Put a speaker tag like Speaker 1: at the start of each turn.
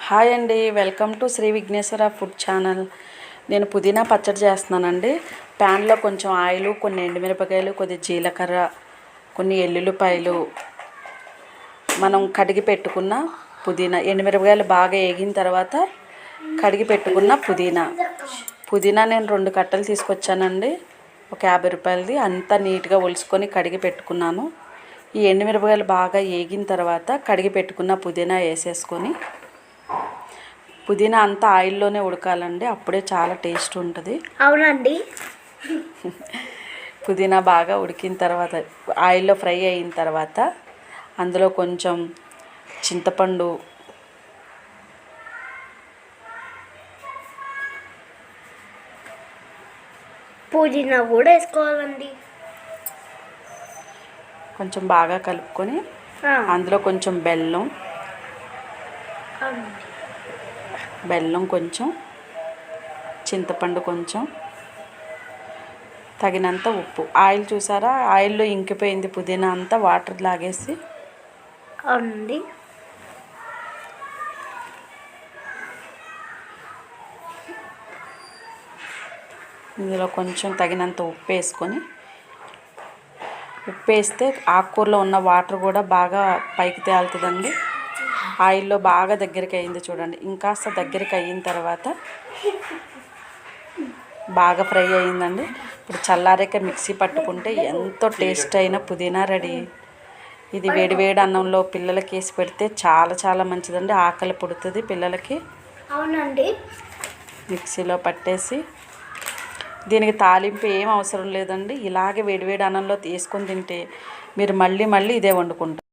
Speaker 1: Hi అండి, welcome to Shri Vighneshwara food channel. నేను పుదీనా పచ్చడి చేస్తున్నానండి. ప్యాన్లో కొంచెం ఆయిల్, కొన్ని ఎండుమిరపకాయలు, కొద్ది జీలకర్ర, కొన్ని ఎల్లుల్లిపాయలు, మనం కడిగి పెట్టుకున్న పుదీనా, ఎండుమిరపకాయలు బాగా వేగిన తర్వాత కడిగి పెట్టుకున్న పుదీనా నేను 2 కట్టలు తీసుకొచ్చానండి. ఒక 50 రూపాయలది. అంతా నీట్గా ఒలుసుకొని కడిగి పెట్టుకున్నాను. ఈ ఎండుమిరపకాయలు బాగా వేగిన తర్వాత కడిగి పెట్టుకున్న పుదీనా వేసేసుకొని, పుదీనా అంతా ఆయిల్లోనే ఉడకాలండి, అప్పుడే చాలా టేస్ట్ ఉంటుంది.
Speaker 2: అవునండి.
Speaker 1: పుదీనా బాగా ఉడికిన తర్వాత, ఆయిల్లో ఫ్రై అయిన తర్వాత అందులో కొంచెం చింతపండు,
Speaker 2: పుదీనా కూడా వేసుకోవాలండి.
Speaker 1: కొంచెం బాగా కలుపుకొని అందులో కొంచెం బెల్లం కొంచెం, చింతపండు కొంచెం, తగినంత ఉప్పు. ఆయిల్ చూసారా, ఆయిల్లో ఇంకిపోయింది పుదీనా అంతా, వాటర్ లాగేసి.
Speaker 2: అవునండి.
Speaker 1: ఇందులో కొంచెం తగినంత ఉప్పు వేసుకొని, ఉప్పు వేస్తే ఆకుకూరలో ఉన్న వాటర్ కూడా బాగా పైకి తేలుతుందండి. ఆయిల్లో బాగా దగ్గరికి అయింది చూడండి. ఇంకాస్త దగ్గరికి అయిన తర్వాత బాగా ఫ్రై అయిందండి. ఇప్పుడు చల్లారాక మిక్సీ పట్టుకుంటే ఎంతో టేస్ట్ అయిన పుదీనా రెడీ. ఇది వేడివేడి అన్నంలో పిల్లలకి వేసి పెడితే చాలా చాలా మంచిదండి. ఆకలి పుడుతుంది పిల్లలకి.
Speaker 2: అవునండి.
Speaker 1: మిక్సీలో పట్టేసి, దీనికి తాలింపు ఏం అవసరం లేదండి. ఇలాగే వేడివేడి అన్నంలో తీసుకొని తింటే మీరు మళ్ళీ మళ్ళీ ఇదే వండుకుంటారు.